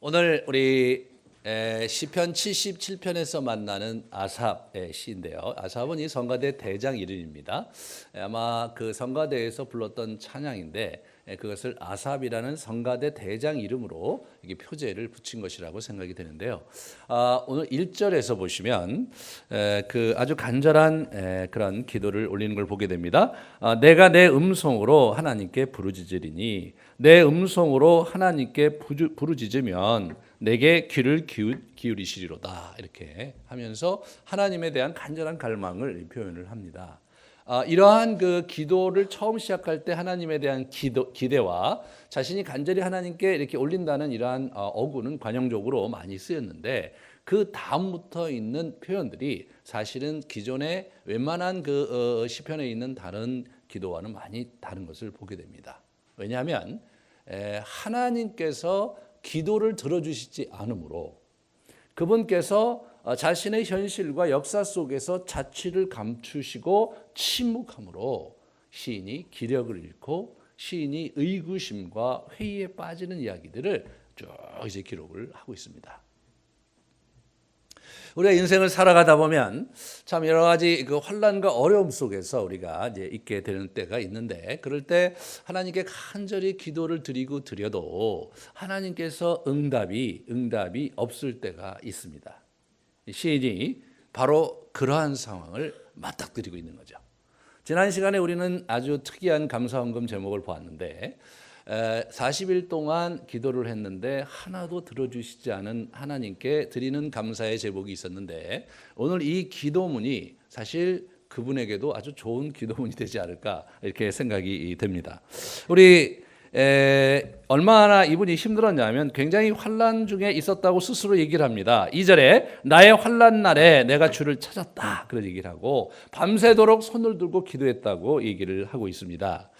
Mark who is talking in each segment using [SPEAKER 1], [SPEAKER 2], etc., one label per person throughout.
[SPEAKER 1] 오늘 우리 시편 77편에서 만나는 아삽의 시인데요. 아삽은 이 성가대 대장 이름입니다. 아마 그 성가대에서 불렀던 찬양인데 그것을 아삽이라는 성가대 대장 이름으로 이게 표제를 붙인 것이라고 생각이 되는데요. 오늘 1절에서 보시면 그 아주 간절한 그런 기도를 올리는 걸 보게 됩니다. 내가 내 음성으로 하나님께 부르짖으리니 내 음성으로 하나님께 부르짖으면 내게 귀를 기울이시리로다. 이렇게 하면서 하나님에 대한 간절한 갈망을 표현을 합니다. 이러한 그 기도를 처음 시작할 때 하나님에 대한 기대와 자신이 간절히 하나님께 이렇게 올린다는 이러한 어구는 관용적으로 많이 쓰였는데 그 다음부터 있는 표현들이 사실은 기존의 웬만한 그 시편에 있는 다른 기도와는 많이 다른 것을 보게 됩니다. 왜냐하면 하나님께서 기도를 들어주시지 않으므로 그분께서 자신의 현실과 역사 속에서 자취를 감추시고 침묵함으로 시인이 기력을 잃고 시인이 의구심과 회의에 빠지는 이야기들을 쭉 이제 기록을 하고 있습니다. 우리가 인생을 살아가다 보면 참 여러 가지 그 환난과 어려움 속에서 우리가 이제 있게 되는 때가 있는데 그럴 때 하나님께 간절히 기도를 드려도 하나님께서 응답이 없을 때가 있습니다. 시인이 바로 그러한 상황을 맞닥뜨리고 있는 거죠. 지난 시간에 우리는 아주 특이한 감사헌금 제목을 보았는데 40일 동안 기도를 했는데 하나도 들어주시지 않은 하나님께 드리는 감사의 제목이 있었는데 오늘 이 기도문이 사실 그분에게도 아주 좋은 기도문이 되지 않을까 이렇게 생각이 됩니다. 우리 얼마나 이분이 힘들었냐면 굉장히 환난 중에 있었다고 스스로 얘기를 합니다. 2절에 나의 환난 날에 내가 주를 찾았다 그런 얘기를 하고 밤새도록 손을 들고 기도했다고 얘기를 하고 있습니다.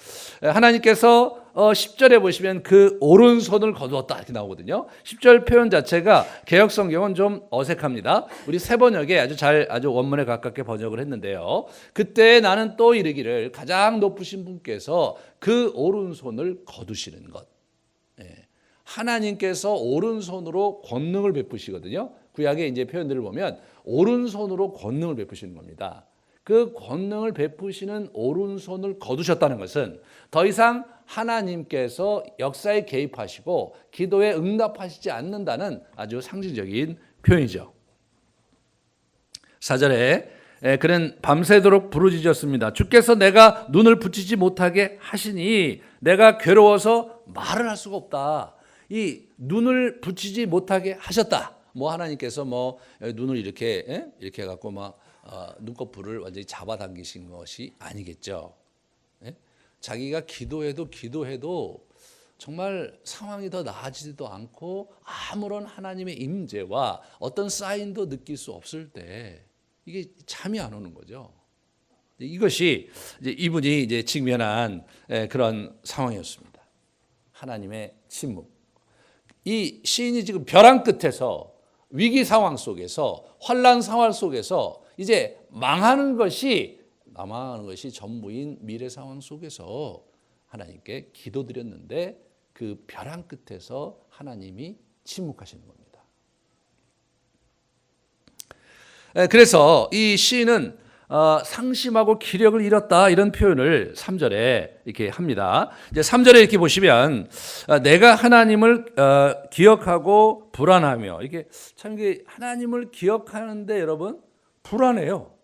[SPEAKER 1] 하나님께서 10절에 보시면 그 오른손을 거두었다 이렇게 나오거든요. 10절 표현 자체가 개역성경은 좀 어색합니다. 우리 새번역에 아주 원문에 가깝게 번역을 했는데요. 그때 나는 또 이르기를 가장 높으신 분께서 그 오른손을 거두시는 것. 하나님께서 오른손으로 권능을 베푸시거든요. 구약의 이제 표현들을 보면 오른손으로 권능을 베푸시는 겁니다. 그 권능을 베푸시는 오른손을 거두셨다는 것은 더 이상 하나님께서 역사에 개입하시고 기도에 응답하시지 않는다는 아주 상징적인 표현이죠. 4절에 그는 밤새도록 부르짖었습니다. 주께서 내가 눈을 붙이지 못하게 하시니 내가 괴로워서 말을 할 수가 없다. 이 눈을 붙이지 못하게 하셨다. 뭐 하나님께서 뭐 눈을 이렇게 해갖고 막 눈꺼풀을 완전히 잡아당기신 것이 아니겠죠. 자기가 기도해도 정말 상황이 더 나아지지도 않고 아무런 하나님의 임재와 어떤 사인도 느낄 수 없을 때 이게 잠이 안 오는 거죠. 이것이 이제 이분이 이제 직면한 그런 상황이었습니다. 하나님의 침묵. 이 시인이 지금 벼랑 끝에서 위기 상황 속에서 환난 상황 속에서 이제 망하는 것이 전부인 미래 상황 속에서 하나님께 기도드렸는데 그 벼랑 끝에서 하나님이 침묵하시는 겁니다. 그래서 이 시인은 상심하고 기력을 잃었다 이런 표현을 3절에 이렇게 합니다. 이제 3절에 이렇게 보시면 내가 하나님을 기억하고 불안하며 이게 참 이게 하나님을 기억하는데 여러분 불안해요.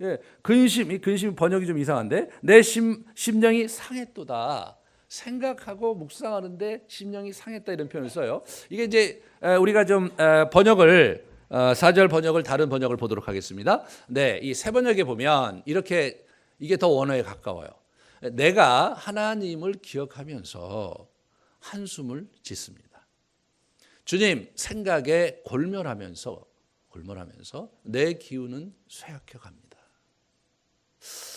[SPEAKER 1] 이 근심 번역이 좀 이상한데 내 심령이 상했도다. 생각하고 묵상하는데 심령이 상했다 이런 표현을 써요. 이게 이제 우리가 좀 번역을 4절 번역을 다른 번역을 보도록 하겠습니다. 네, 이 새 번역에 보면 이렇게 이게 더 원어에 가까워요. 내가 하나님을 기억하면서 한숨을 짓습니다. 주님 생각에 골멸하면서 내 기운은 쇠약해 갑니다.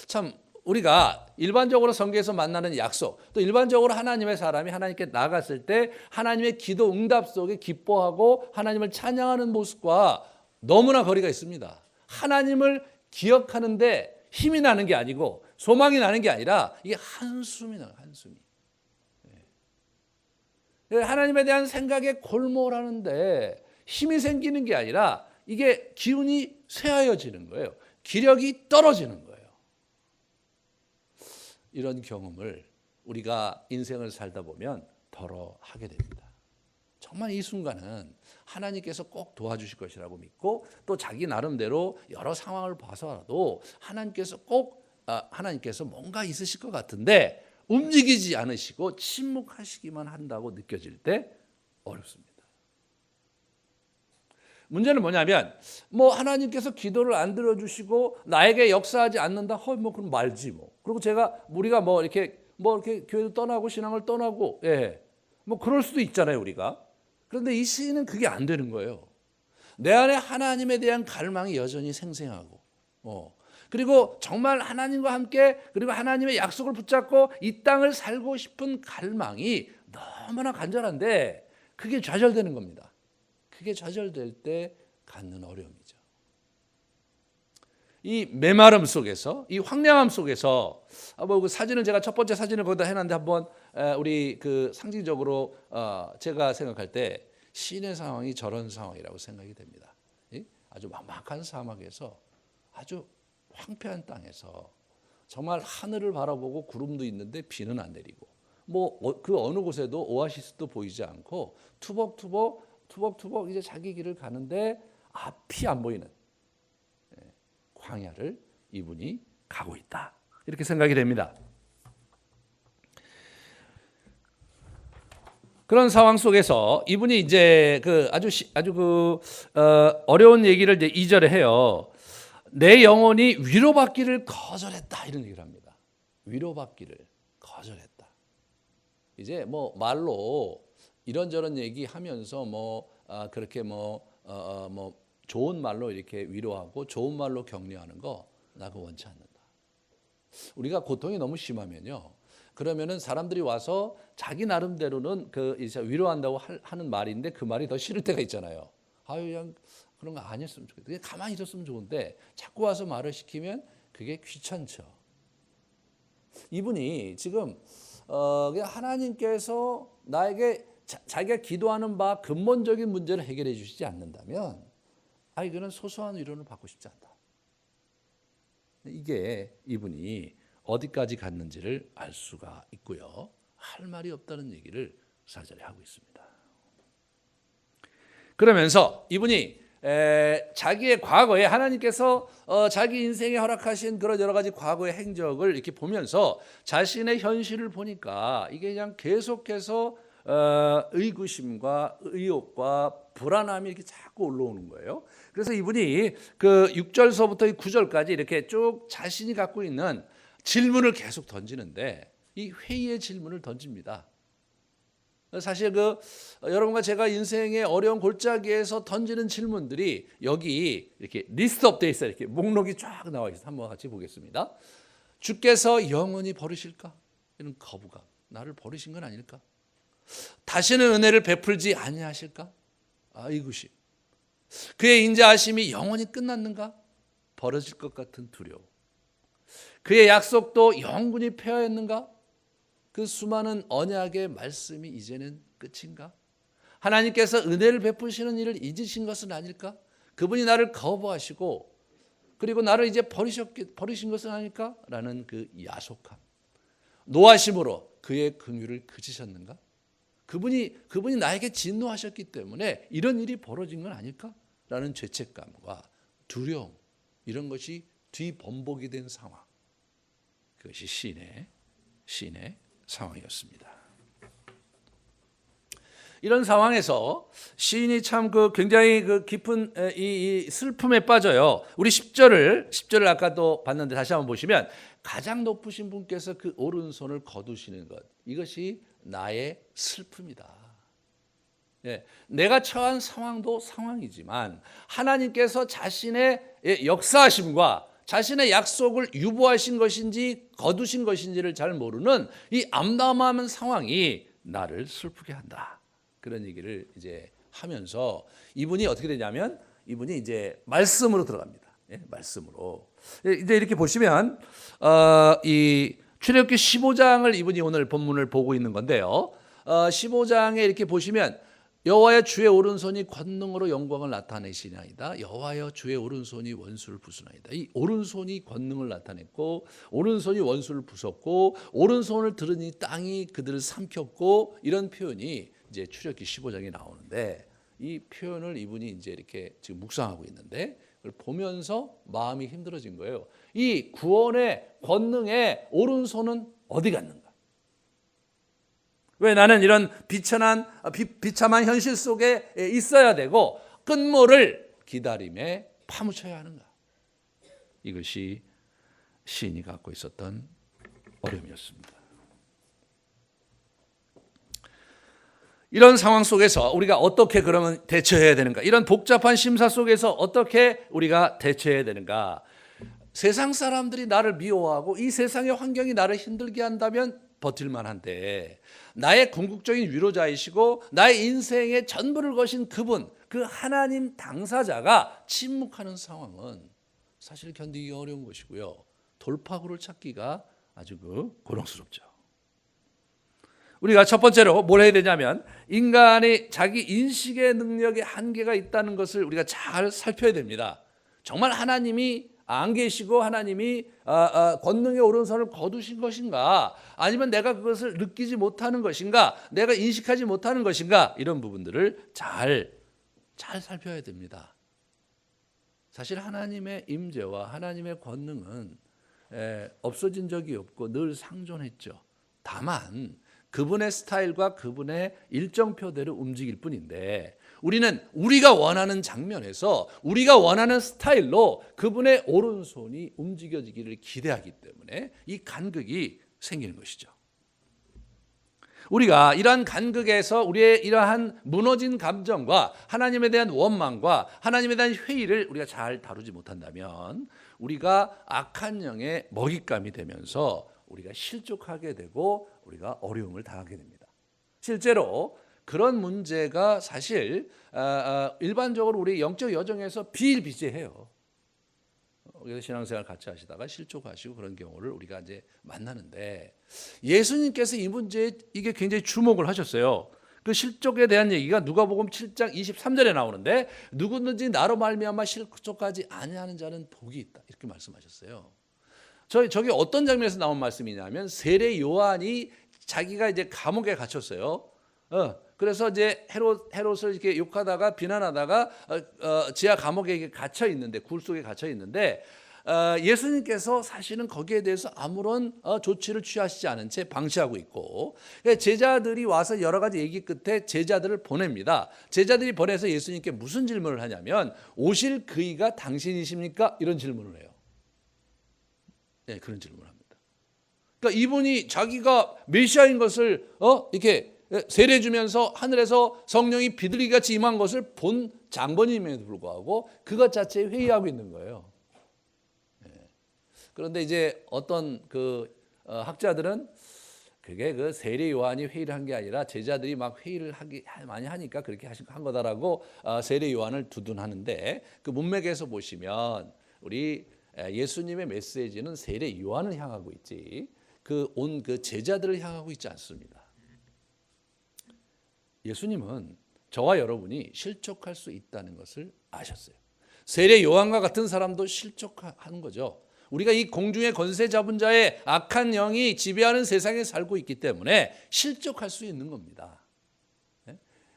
[SPEAKER 1] 참 우리가 일반적으로 성경에서 만나는 약속 또 일반적으로 하나님의 사람이 하나님께 나갔을 때 하나님의 기도 응답 속에 기뻐하고 하나님을 찬양하는 모습과 너무나 거리가 있습니다. 하나님을 기억하는데 힘이 나는 게 아니고 소망이 나는 게 아니라 이게 한숨이 나요. 한숨이. 하나님에 대한 생각에 골몰하는데 힘이 생기는 게 아니라 이게 기운이 쇠하여지는 거예요. 기력이 떨어지는 거예요. 이런 경험을 우리가 인생을 살다 보면 더러 하게 됩니다. 정말 이 순간은 하나님께서 꼭 도와주실 것이라고 믿고 또 자기 나름대로 여러 상황을 봐서라도 하나님께서 뭔가 있으실 것 같은데 움직이지 않으시고 침묵하시기만 한다고 느껴질 때 어렵습니다. 문제는 뭐냐면 하나님께서 기도를 안 들어주시고 나에게 역사하지 않는다. 그럼 말지 뭐. 그리고 우리가 이렇게 교회도 떠나고 신앙을 떠나고 그럴 수도 있잖아요 우리가. 그런데 이 시인은 그게 안 되는 거예요. 내 안에 하나님에 대한 갈망이 여전히 생생하고 그리고 정말 하나님과 함께 그리고 하나님의 약속을 붙잡고 이 땅을 살고 싶은 갈망이 너무나 간절한데 그게 좌절되는 겁니다. 그게 좌절될 때 갖는 어려움이죠. 이 메마름 속에서 이 황량함 속에서 그 사진을 제가 첫 번째 사진을 거기다 해놨는데 한번 우리 그 상징적으로 제가 생각할 때 시인의 상황이 저런 상황이라고 생각이 됩니다. 아주 막막한 사막에서 아주 황폐한 땅에서 정말 하늘을 바라보고 구름도 있는데 비는 안 내리고 그 어느 곳에도 오아시스도 보이지 않고 투벅투벅 이제 자기 길을 가는데 앞이 안 보이는 광야를 이분이 가고 있다. 이렇게 생각이 됩니다. 그런 상황 속에서 이분이 이제 어려운 얘기를 이제 2절에 해요. 내 영혼이 위로받기를 거절했다 이런 얘기를 합니다. 위로받기를 거절했다. 이제 말로 이런저런 얘기하면서 그렇게 좋은 말로 이렇게 위로하고 좋은 말로 격려하는 거 나 그거 원치 않는다. 우리가 고통이 너무 심하면요. 그러면은 사람들이 와서 자기 나름대로는 이제 위로한다고 하는 말인데 그 말이 더 싫을 때가 있잖아요. 그냥 그런 거 아니었으면 좋겠다. 그냥 가만히 있었으면 좋은데 자꾸 와서 말을 시키면 그게 귀찮죠. 이분이 지금 그냥 하나님께서 나에게 자기가 기도하는 바 근본적인 문제를 해결해 주시지 않는다면 이거는 소소한 위로는 받고 싶지 않다. 이게 이분이 어디까지 갔는지를 알 수가 있고요. 할 말이 없다는 얘기를 4절에 하고 있습니다. 그러면서 이분이 자기의 과거에 하나님께서 자기 인생에 허락하신 그런 여러 가지 과거의 행적을 이렇게 보면서 자신의 현실을 보니까 이게 그냥 계속해서 의구심과 의욕과 불안함이 이렇게 자꾸 올라오는 거예요. 그래서 이분이 그 6절서부터 9절까지 이렇게 쭉 자신이 갖고 있는 질문을 계속 던지는데 이 회의의 질문을 던집니다. 사실 여러분과 제가 인생의 어려운 골짜기에서 던지는 질문들이 여기 이렇게 리스트업 돼 있어요. 이렇게 목록이 쫙 나와 있어요. 한번 같이 보겠습니다. 주께서 영원히 버리실까? 이런 거부감. 나를 버리신 건 아닐까? 다시는 은혜를 베풀지 아니하실까? 의구심. 그의 인자하심이 영원히 끝났는가? 벌어질 것 같은 두려움. 그의 약속도 영원히 폐하였는가? 그 수많은 언약의 말씀이 이제는 끝인가? 하나님께서 은혜를 베푸시는 일을 잊으신 것은 아닐까? 그분이 나를 거부하시고 그리고 나를 이제 버리신 것은 아닐까? 라는 그 야속함. 노하심으로 그의 긍휼을 그치셨는가? 그분이 나에게 진노하셨기 때문에 이런 일이 벌어진 건 아닐까? 라는 죄책감과 두려움, 이런 것이 뒤범벅이 된 상황. 그것이 시인의 상황이었습니다. 이런 상황에서 시인이 참 굉장히 깊은 이 슬픔에 빠져요. 우리 10절을 아까도 봤는데 다시 한번 보시면 가장 높으신 분께서 그 오른손을 거두시는 것, 이것이 나의 슬픔이다. 내가 처한 상황도 상황이지만 하나님께서 자신의 역사하심과 자신의 약속을 유보하신 것인지 거두신 것인지를 잘 모르는 이 암담한 상황이 나를 슬프게 한다. 그런 얘기를 이제 하면서 이분이 어떻게 되냐면 이분이 이제 말씀으로 들어갑니다. 말씀으로. 이제 이렇게 보시면 이 출애굽기 15장을 이분이 오늘 본문을 보고 있는 건데요. 15장에 이렇게 보시면 여호와여 주의 오른손이 권능으로 영광을 나타내시나이다. 여호와여 주의 오른손이 원수를 부수나이다. 이 오른손이 권능을 나타냈고 오른손이 원수를 부쉈고 오른손을 들으니 땅이 그들을 삼켰고 이런 표현이 이제 출애굽기 15장에 나오는데 이 표현을 이분이 이제 이렇게 지금 묵상하고 있는데 그걸 보면서 마음이 힘들어진 거예요. 이 구원의 권능의 오른손은 어디 갔는가? 왜 나는 이런 비참한 현실 속에 있어야 되고 끝모를 기다림에 파묻혀야 하는가? 이것이 시인이 갖고 있었던 어려움이었습니다. 이런 상황 속에서 우리가 어떻게 그러면 대처해야 되는가? 이런 복잡한 심사 속에서 어떻게 우리가 대처해야 되는가? 세상 사람들이 나를 미워하고 이 세상의 환경이 나를 힘들게 한다면 버틸만 한데 나의 궁극적인 위로자이시고 나의 인생의 전부를 거신 그분, 그 하나님 당사자가 침묵하는 상황은 사실 견디기 어려운 것이고요. 돌파구를 찾기가 아주 고통스럽죠. 우리가 첫 번째로 뭘 해야 되냐면 인간이 자기 인식의 능력에 한계가 있다는 것을 우리가 잘 살펴야 됩니다. 정말 하나님이 안 계시고 하나님이 권능의 오른손을 거두신 것인가, 아니면 내가 그것을 느끼지 못하는 것인가, 내가 인식하지 못하는 것인가, 이런 부분들을 잘 살펴야 됩니다. 사실 하나님의 임재와 하나님의 권능은 없어진 적이 없고 늘 상존했죠. 다만 그분의 스타일과 그분의 일정표대로 움직일 뿐인데 우리는 우리가 원하는 장면에서 우리가 원하는 스타일로 그분의 오른손이 움직여지기를 기대하기 때문에 이 간극이 생기는 것이죠. 우리가 이러한 간극에서 우리의 이러한 무너진 감정과 하나님에 대한 원망과 하나님에 대한 회의를 우리가 잘 다루지 못한다면 우리가 악한 영의 먹잇감이 되면서 우리가 실족하게 되고 우리가 어려움을 당하게 됩니다. 실제로 그런 문제가 사실 일반적으로 우리 영적 여정에서 비일비재해요. 그래서 신앙생활 같이 하시다가 실족하시고 그런 경우를 우리가 이제 만나는데 예수님께서 이 문제에 이게 굉장히 주목을 하셨어요. 그 실족에 대한 얘기가 누가복음 7장 23절에 나오는데 누구든지 나로 말미암아 실족하지 아니하는 자는 복이 있다 이렇게 말씀하셨어요. 저게 어떤 장면에서 나온 말씀이냐면 세례 요한이 자기가 이제 감옥에 갇혔어요. 그래서 이제 헤롯을 이렇게 욕하다가 비난하다가 지하 감옥에 갇혀 있는데 굴 속에 갇혀 있는데 예수님께서 사실은 거기에 대해서 아무런 조치를 취하시지 않은 채 방치하고 있고 제자들이 와서 여러 가지 얘기 끝에 제자들을 보냅니다. 제자들이 보내서 예수님께 무슨 질문을 하냐면 오실 그이가 당신이십니까? 이런 질문을 해요. 네, 그런 질문을 합니다. 그러니까 이분이 자기가 메시아인 것을 이렇게 세례 주면서 하늘에서 성령이 비둘기같이 임한 것을 본 장본인임에도 불구하고 그것 자체에 회의하고 있는 거예요. 그런데 이제 어떤 학자들은 그게 그 세례 요한이 회의를 한 게 아니라 제자들이 막 회의를 많이 하니까 그렇게 한 거다라고 세례 요한을 두둔하는데 그 문맥에서 보시면 우리 예수님의 메시지는 세례 요한을 향하고 있지 그 제자들을 향하고 있지 않습니다. 예수님은 저와 여러분이 실족할 수 있다는 것을 아셨어요. 세례 요한과 같은 사람도 실족하는 거죠. 우리가 이 공중의 권세 잡은 자의 악한 영이 지배하는 세상에 살고 있기 때문에 실족할 수 있는 겁니다.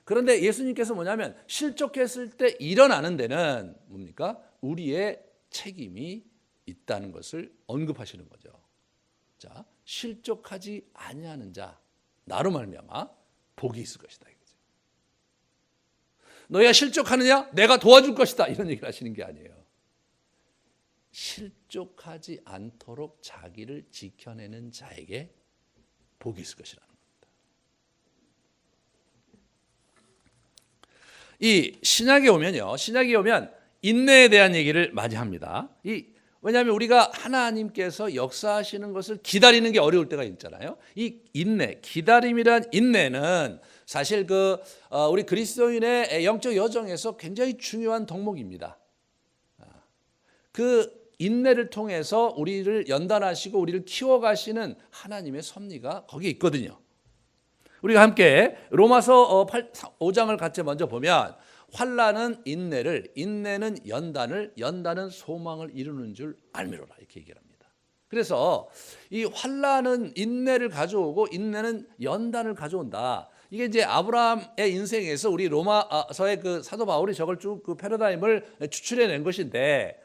[SPEAKER 1] 그런데 예수님께서 뭐냐면 실족했을 때 일어나는 데는 뭡니까? 우리의 책임이 있다는 것을 언급하시는 거죠. 자, 실족하지 아니하는 자 나로 말미암아 복이 있을 것이다. 너희가 실족하느냐? 내가 도와줄 것이다. 이런 얘기를 하시는 게 아니에요. 실족하지 않도록 자기를 지켜내는 자에게 복이 있을 것이라는 겁니다. 이 신약에 오면 인내에 대한 얘기를 많이 합니다. 왜냐하면 우리가 하나님께서 역사하시는 것을 기다리는 게 어려울 때가 있잖아요. 이 인내, 기다림이란 인내는 사실 우리 그리스도인의 영적 여정에서 굉장히 중요한 덕목입니다. 그 인내를 통해서 우리를 연단하시고 우리를 키워가시는 하나님의 섭리가 거기에 있거든요. 우리가 함께 로마서 5장을 같이 먼저 보면 환난은 인내를, 인내는 연단을, 연단은 소망을 이루는 줄 알미로라 이렇게 얘기를 합니다. 그래서 이 환난은 인내를 가져오고 인내는 연단을 가져온다. 이게 이제 아브라함의 인생에서 우리 로마서의 그 사도 바울이 저걸 쭉 그 패러다임을 추출해낸 것인데,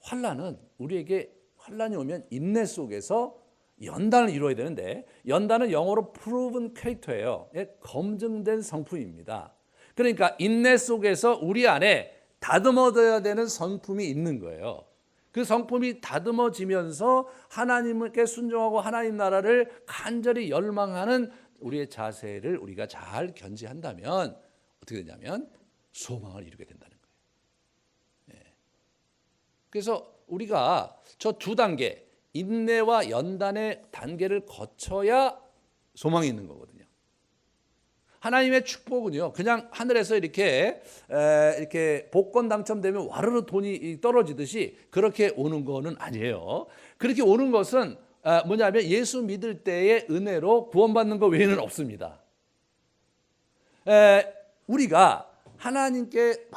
[SPEAKER 1] 환난은 우리에게 환난이 오면 인내 속에서 연단을 이루어야 되는데, 연단은 영어로 proven character예요. 검증된 성품입니다. 그러니까 인내 속에서 우리 안에 다듬어져야 되는 성품이 있는 거예요. 그 성품이 다듬어지면서 하나님께 순종하고 하나님 나라를 간절히 열망하는 우리의 자세를 우리가 잘 견지한다면 어떻게 되냐면 소망을 이루게 된다는 거예요. 그래서 우리가 저 두 단계, 인내와 연단의 단계를 거쳐야 소망이 있는 거거든요. 하나님의 축복은요, 그냥 하늘에서 이렇게 복권 당첨되면 와르르 돈이 떨어지듯이 그렇게 오는 거는 아니에요. 그렇게 오는 것은 뭐냐면 예수 믿을 때의 은혜로 구원받는 것 외에는 없습니다. 우리가 하나님께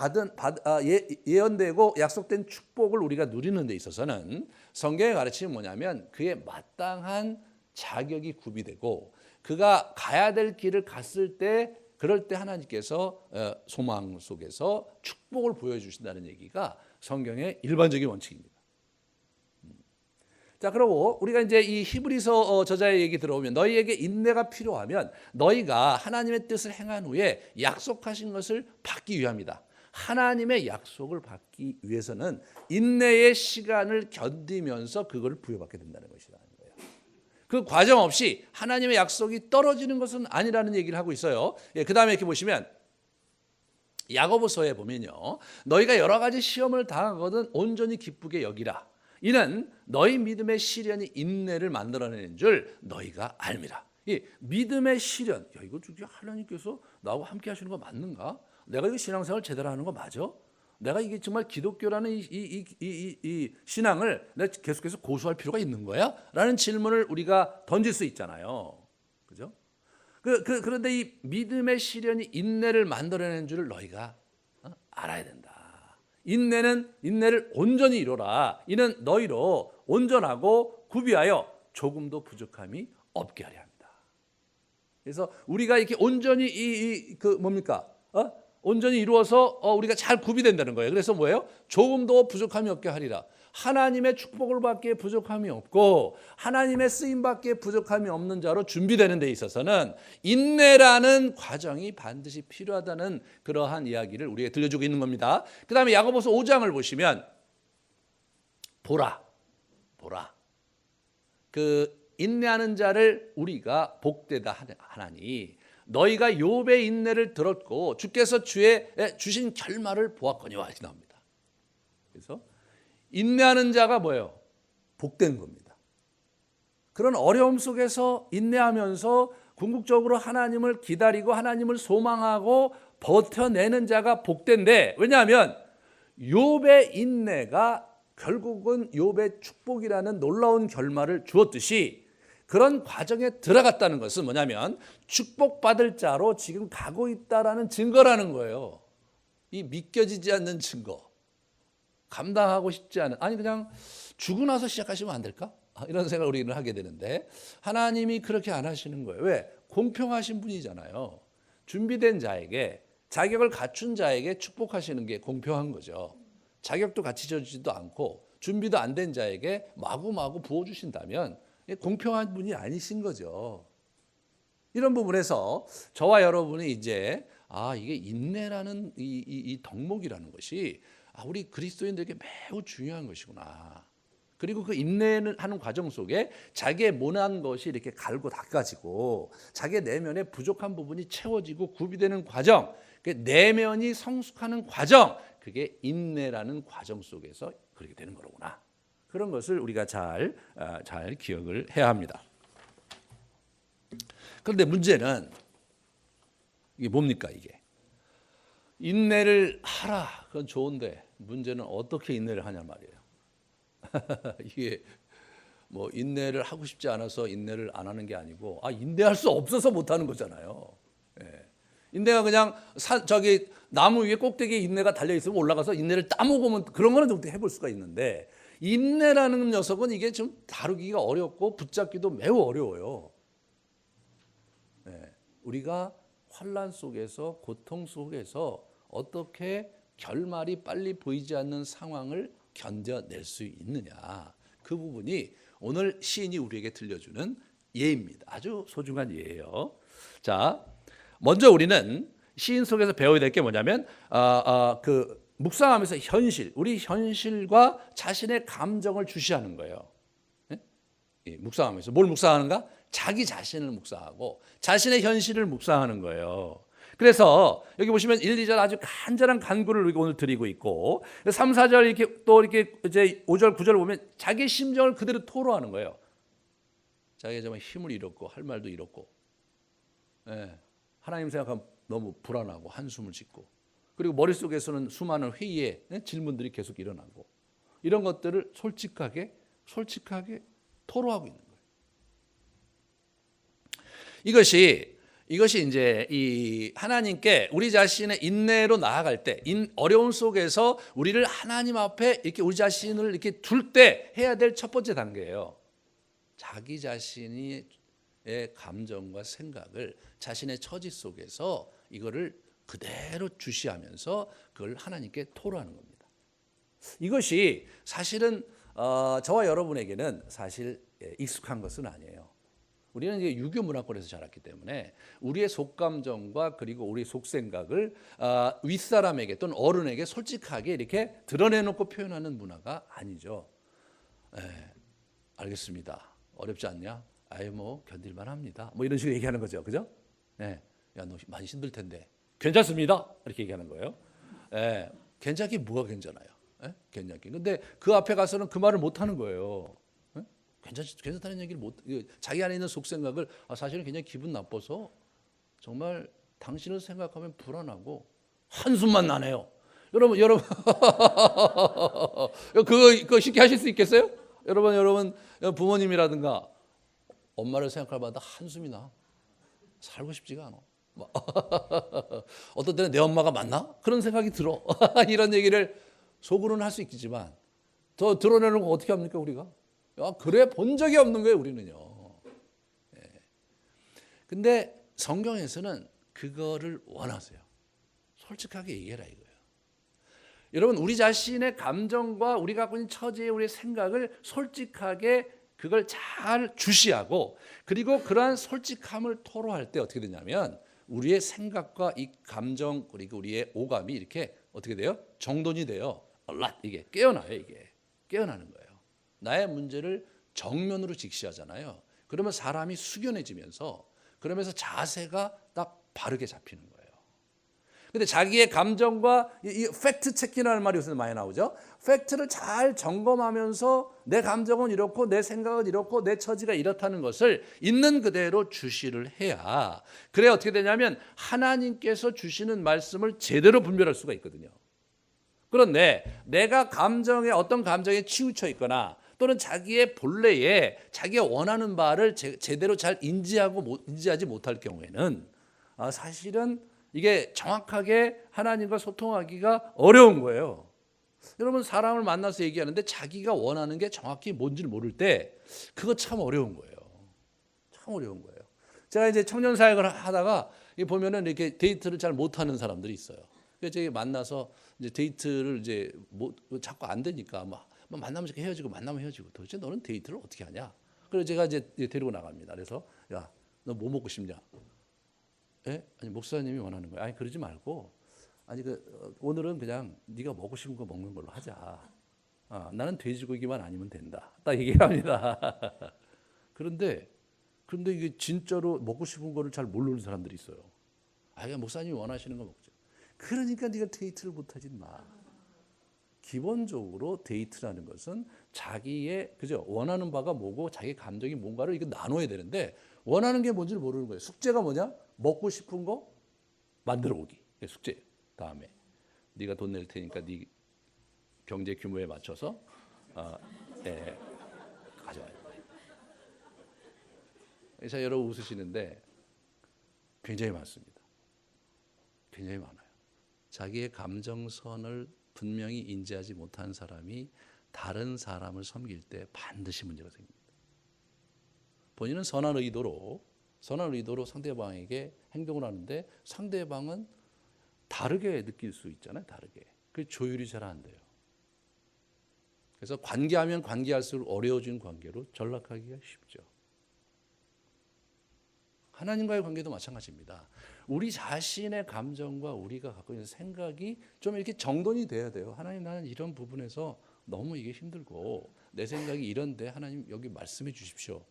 [SPEAKER 1] 예언되고 약속된 축복을 우리가 누리는 데 있어서는 성경의 가르침이 뭐냐면 그에 마땅한 자격이 구비되고 그가 가야 될 길을 갔을 때, 그럴 때 하나님께서 소망 속에서 축복을 보여주신다는 얘기가 성경의 일반적인 원칙입니다. 자, 그리고 우리가 이제 이 히브리서 저자의 얘기 들어오면 너희에게 인내가 필요하면 너희가 하나님의 뜻을 행한 후에 약속하신 것을 받기 위함이다. 하나님의 약속을 받기 위해서는 인내의 시간을 견디면서 그걸 부여받게 된다는 것이다. 그 과정 없이 하나님의 약속이 떨어지는 것은 아니라는 얘기를 하고 있어요. 그 다음에 이렇게 보시면 야고보서에 보면요, 너희가 여러 가지 시험을 당하거든 온전히 기쁘게 여기라. 이는 너희 믿음의 시련이 인내를 만들어내는 줄 너희가 알미라. 이 믿음의 시련, 야, 이거 하나님께서 나하고 함께 하시는 거 맞는가? 내가 이거 신앙생활 제대로 하는 거 맞아? 내가 이게 정말 기독교라는 이 신앙을 내가 계속해서 고수할 필요가 있는 거야? 라는 질문을 우리가 던질 수 있잖아요. 그죠? 그런데 이 믿음의 시련이 인내를 만들어내는 줄을 너희가 알아야 된다. 인내를 온전히 이루라. 이는 너희로 온전하고 구비하여 조금도 부족함이 없게 하려 합니다. 그래서 우리가 이렇게 온전히 온전히 이루어서 우리가 잘 구비된다는 거예요. 그래서 뭐예요? 조금도 부족함이 없게 하리라. 하나님의 축복을 받기에 부족함이 없고 하나님의 쓰임 받기에 부족함이 없는 자로 준비되는 데 있어서는 인내라는 과정이 반드시 필요하다는 그러한 이야기를 우리에게 들려주고 있는 겁니다. 그 다음에 야고보서 5장을 보시면 보라. 그 인내하는 자를 우리가 복되다 하나니 너희가 욥의 인내를 들었고 주께서 주신 결말을 보았거니와 이렇게 나옵니다. 그래서 인내하는 자가 뭐예요? 복된 겁니다. 그런 어려움 속에서 인내하면서 궁극적으로 하나님을 기다리고 하나님을 소망하고 버텨내는 자가 복된데, 왜냐하면 욥의 인내가 결국은 욥의 축복이라는 놀라운 결말을 주었듯이 그런 과정에 들어갔다는 것은 뭐냐면 축복받을 자로 지금 가고 있다라는 증거라는 거예요. 이 믿겨지지 않는 증거, 감당하고 싶지 않은, 아니 그냥 죽고 나서 시작하시면 안 될까? 이런 생각을 우리는 하게 되는데 하나님이 그렇게 안 하시는 거예요. 왜? 공평하신 분이잖아요. 준비된 자에게, 자격을 갖춘 자에게 축복하시는 게 공평한 거죠. 자격도 갖춰지지도 않고 준비도 안 된 자에게 마구마구 부어주신다면 공평한 분이 아니신 거죠. 이런 부분에서 저와 여러분이 이제 이게 인내라는 이 덕목이라는 것이 우리 그리스도인들에게 매우 중요한 것이구나. 그리고 그 인내하는 과정 속에 자기의 모난 것이 이렇게 갈고 닦아지고 자기의 내면에 부족한 부분이 채워지고 구비되는 과정, 그 내면이 성숙하는 과정, 그게 인내라는 과정 속에서 그렇게 되는 거로구나. 그런 것을 우리가 잘 기억을 해야 합니다. 그런데 문제는 이게 뭡니까? 이게 인내를 하라, 그건 좋은데 문제는 어떻게 인내를 하냐 말이에요. 이게 뭐 인내를 하고 싶지 않아서 인내를 안 하는 게 아니고 인내할 수 없어서 못 하는 거잖아요. 예. 인내가 그냥 저기 나무 위에 꼭대기에 인내가 달려 있으면 올라가서 인내를 따먹으면 그런 거는 좀 해볼 수가 있는데 인내라는 녀석은 이게 좀 다루기가 어렵고 붙잡기도 매우 어려워요. 예. 우리가 환난 속에서 고통 속에서 어떻게 결말이 빨리 보이지 않는 상황을 견뎌낼 수 있느냐, 그 부분이 오늘 시인이 우리에게 들려주는 예입니다. 아주 소중한 예예요. 자, 먼저 우리는 시인 속에서 배워야 될 게 뭐냐면 그 묵상하면서 우리 현실과 자신의 감정을 주시하는 거예요. 예? 묵상하면서 뭘 묵상하는가? 자기 자신을 묵상하고 자신의 현실을 묵상하는 거예요. 그래서 여기 보시면 1, 2절 아주 간절한 간구를 오늘 드리고 있고 3, 4절 이렇게 또 이렇게 이제 5절, 9절 보면 자기 심정을 그대로 토로하는 거예요. 자기가 정말 힘을 잃었고 할 말도 잃었고, 예, 하나님 생각하면 너무 불안하고 한숨을 짓고, 그리고 머릿속에서는 수많은 회의의 질문들이 계속 일어나고, 이런 것들을 솔직하게 토로하고 있는 거예요. 이것이 이제 이 하나님께 우리 자신의 인내로 나아갈 때, 어려움 속에서 우리를 하나님 앞에 이렇게 우리 자신을 이렇게 둘 때 해야 될 첫 번째 단계예요. 자기 자신의 감정과 생각을 자신의 처지 속에서 이거를 그대로 주시하면서 그걸 하나님께 토로하는 겁니다. 이것이 사실은 저와 여러분에게는 사실 익숙한 것은 아니에요. 우리는 이제 유교 문화권에서 자랐기 때문에 우리의 속감정과 그리고 우리의 속생각을 윗사람에게 또는 어른에게 솔직하게 이렇게 드러내놓고 표현하는 문화가 아니죠. 알겠습니다. 어렵지 않냐? 뭐 견딜만 합니다. 뭐 이런 식으로 얘기하는 거죠. 그죠? 야, 너 많이 힘들 텐데. 괜찮습니다. 이렇게 얘기하는 거예요. 괜찮기 뭐가 괜찮아요? 괜찮기. 근데 그 앞에 가서는 그 말을 못 하는 거예요. 괜찮다는 얘기를 자기 안에 있는 속생각을 사실은 굉장히 기분 나빠서 정말 당신을 생각하면 불안하고 한숨만 나네요. 여러분 그거 쉽게 하실 수 있겠어요? 여러분 부모님이라든가 엄마를 생각할 마다 한숨이 나. 살고 싶지가 않아. 어떤 때는 내 엄마가 맞나? 그런 생각이 들어. 이런 얘기를 속으로는 할 수 있겠지만 더 드러내는 거 어떻게 합니까 우리가? 그래 본 적이 없는 거예요 우리는요. 근데 성경에서는 그거를 원하세요. 솔직하게 얘기해라 이거예요. 여러분 우리 자신의 감정과 우리가 갖고 있는 처지의 우리의 생각을 솔직하게 그걸 잘 주시하고, 그리고 그러한 솔직함을 토로할 때 어떻게 되냐면 우리의 생각과 이 감정 그리고 우리의 오감이 이렇게 어떻게 돼요? 정돈이 돼요. 이게 깨어나요. 이게 깨어나는 거예요. 나의 문제를 정면으로 직시하잖아요. 그러면 사람이 숙연해지면서 그러면서 자세가 딱 바르게 잡히는 거예요. 근데 자기의 감정과 이 팩트 체킹이라는 말이 요새 많이 나오죠. 팩트를 잘 점검하면서 내 감정은 이렇고 내 생각은 이렇고 내 처지가 이렇다는 것을 있는 그대로 주시를 해야, 그래 어떻게 되냐면 하나님께서 주시는 말씀을 제대로 분별할 수가 있거든요. 그런데 내가 어떤 감정에 치우쳐 있거나 또는 자기의 본래에 자기가 원하는 바를 제대로 잘 인지하지 못할 경우에는 사실은 이게 정확하게 하나님과 소통하기가 어려운 거예요. 여러분 사람을 만나서 얘기하는데 자기가 원하는 게 정확히 뭔지를 모를 때 그거 참 어려운 거예요. 참 어려운 거예요. 제가 이제 청년 사역을 하다가 보면은 이렇게 데이트를 잘 못하는 사람들이 있어요. 그래서 제가 만나서 이제 데이트를 이제 자꾸 안 되니까 막 만나면 헤어지고 만나면 헤어지고, 도대체 너는 데이트를 어떻게 하냐? 그래서 제가 이제 데리고 나갑니다. 그래서 야, 너 뭐 먹고 싶냐? 아니 목사님이 원하는 거야. 아니 그러지 말고, 아니 오늘은 그냥 네가 먹고 싶은 거 먹는 걸로 하자. 나는 돼지고기만 아니면 된다. 딱 얘기합니다. 그런데 이게 진짜로 먹고 싶은 거를 잘 모르는 사람들이 있어요. 그냥 목사님이 원하시는 거 먹자. 그러니까 네가 데이트를 못하지 마. 기본적으로 데이트라는 것은 자기의 원하는 바가 뭐고 자기 감정이 뭔가를 이거 나눠야 되는데 원하는 게 뭔지를 모르는 거예요. 숙제가 뭐냐? 먹고 싶은 거 만들어 오기. 숙제. 다음에 네가 돈 낼 테니까 네 경제 규모에 맞춰서 가져와요. 자, 여러분 웃으시는데 굉장히 많습니다. 굉장히 많아요. 자기의 감정선을 분명히 인지하지 못한 사람이 다른 사람을 섬길 때 반드시 문제가 생깁니다. 본인은 선한 의도로 상대방에게 행동을 하는데 상대방은 다르게 느낄 수 있잖아요. 다르게. 그 조율이 잘 안 돼요. 그래서 관계하면 관계할수록 어려워진 관계로 전락하기가 쉽죠. 하나님과의 관계도 마찬가지입니다. 우리 자신의 감정과 우리가 갖고 있는 생각이 좀 이렇게 정돈이 돼야 돼요. 하나님, 나는 이런 부분에서 너무 이게 힘들고 내 생각이 이런데 하나님 여기 말씀해 주십시오.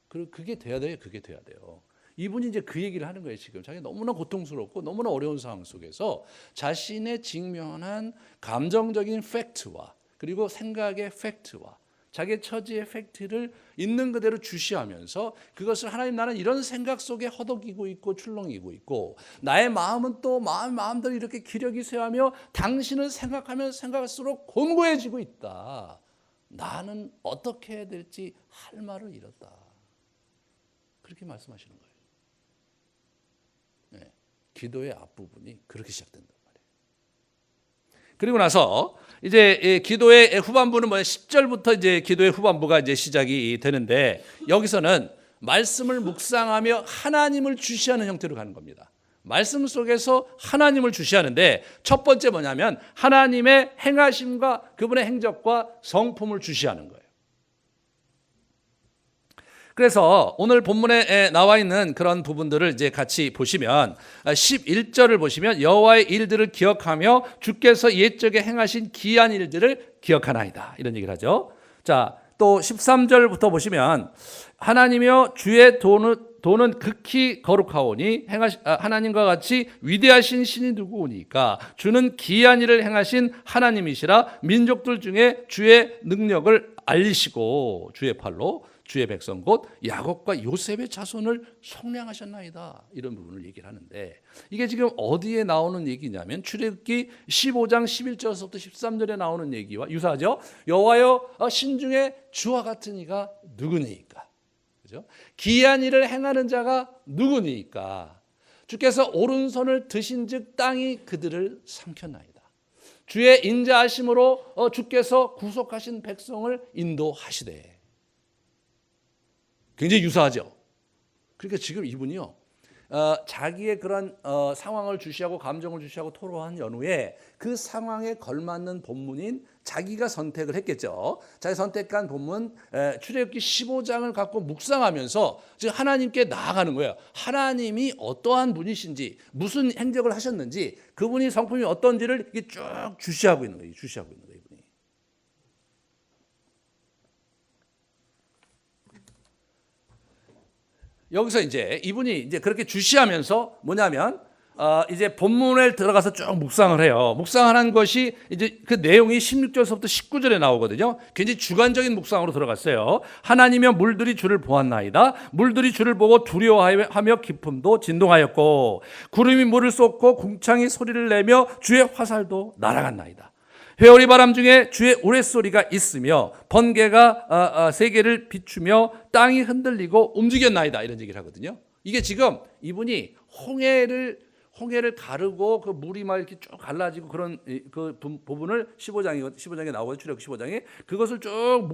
[SPEAKER 1] 그리고 그게 돼야 돼요. 그게 돼야 돼요. 이분이 이제 그 얘기를 하는 거예요. 지금 자기가 너무나 고통스럽고 너무나 어려운 상황 속에서 자신의 직면한 감정적인 팩트와 그리고 생각의 팩트와 자기의 처지의 팩트를 있는 그대로 주시하면서 그것을 하나님, 나는 이런 생각 속에 허덕이고 있고 출렁이고 있고 나의 마음은 또 마음대로 이렇게 기력이 쇠하며 당신을 생각하면 생각할수록 곤고해지고 있다. 나는 어떻게 해야 될지 할 말을 잃었다. 그렇게 말씀하시는 거예요. 네, 기도의 앞부분이 그렇게 시작된단 말이에요. 그리고 나서 이제 기도의 후반부는 뭐냐? 10절부터 이제 기도의 후반부가 이제 시작이 되는데 여기서는 말씀을 묵상하며 하나님을 주시하는 형태로 가는 겁니다. 말씀 속에서 하나님을 주시하는데 첫 번째 뭐냐면 하나님의 행하심과 그분의 행적과 성품을 주시하는 거예요. 그래서 오늘 본문에 나와 있는 그런 부분들을 이제 같이 보시면 11절을 보시면 여호와의 일들을 기억하며 주께서 옛적에 행하신 기이한 일들을 기억하나이다. 이런 얘기를 하죠. 자, 또 13절부터 보시면 하나님이여 주의 도는 극히 거룩하오니 하나님과 같이 위대하신 신이 누구오니까 주는 기이한 일을 행하신 하나님이시라 민족들 중에 주의 능력을 알리시고 주의 팔로 주의 백성 곧 야곱과 요셉의 자손을 속량하셨나이다. 이런 부분을 얘기를 하는데 이게 지금 어디에 나오는 얘기냐면 출애굽기 15장 11절부터 13절에 나오는 얘기와 유사하죠. 여호와여 신중에 주와 같은 이가 누구니까. 그죠? 기이한 일을 행하는 자가 누구니까. 주께서 오른손을 드신즉 땅이 그들을 삼켰나이다. 주의 인자하심으로 주께서 구속하신 백성을 인도하시되. 굉장히 유사하죠. 그러니까 지금 이분이요, 자기의 그런 상황을 주시하고 감정을 주시하고 토로한 연후에 그 상황에 걸맞는 본문인 자기가 선택을 했겠죠. 자기 선택한 본문 출애굽기 15장을 갖고 묵상하면서 지금 하나님께 나아가는 거예요. 하나님이 어떠한 분이신지, 무슨 행적을 하셨는지, 그분이 성품이 어떤지를 쭉 주시하고 있는 거예요. 주시하고 있는 거예요. 여기서 이제 이분이 이제 그렇게 주시하면서 뭐냐면 이제 본문에 들어가서 쭉 묵상을 해요. 묵상하는 것이 이제 그 내용이 16절부터 19절에 나오거든요. 굉장히 주관적인 묵상으로 들어갔어요. 하나님이여 물들이 주를 보았나이다. 물들이 주를 보고 두려워하며 기쁨도 진동하였고 구름이 물을 쏟고 궁창이 소리를 내며 주의 화살도 날아갔나이다. 회오리 바람 중에 주의 우레소리가 있으며 번개가 세계를 비추며 땅이 흔들리고 움직였나이다. 이런 얘기를 하거든요. 이게 지금 이분이 홍해를 가르고 그 물이 막 이렇게 쭉 갈라지고 그런 그 부분을 15장에 나오고 출애굽기 15장에 그것을 쭉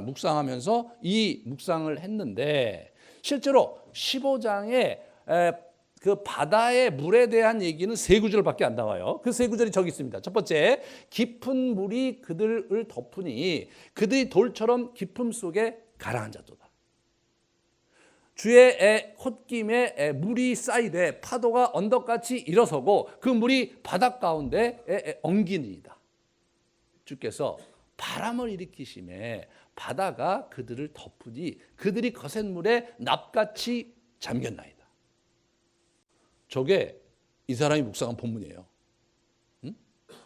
[SPEAKER 1] 묵상하면서 이 묵상을 했는데 실제로 15장에 그 바다의 물에 대한 얘기는 세 구절밖에 안 나와요. 그 세 구절이 저기 있습니다. 첫 번째, 깊은 물이 그들을 덮으니 그들이 돌처럼 깊음 속에 가라앉았도다. 주의 홑김에 물이 쌓이되 파도가 언덕같이 일어서고 그 물이 바닷 가운데 엉기니이다. 주께서 바람을 일으키심에 바다가 그들을 덮으니 그들이 거센 물에 납같이 잠겼나이다. 저게 이 사람이 묵상한 본문이에요.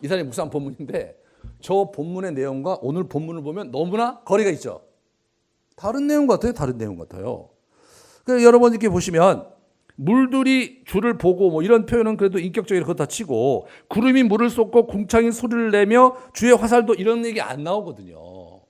[SPEAKER 1] 이 사람이 묵상한 본문인데 저 본문의 내용과 오늘 본문을 보면 너무나 거리가 있죠. 다른 내용 같아요. 다른 내용 같아요. 그래서 여러분 이렇게 보시면 물들이 주를 보고 뭐 이런 표현은 그래도 인격적이라 그렇다 치고 구름이 물을 쏟고 궁창이 소리를 내며 주의 화살도 이런 얘기 안 나오거든요.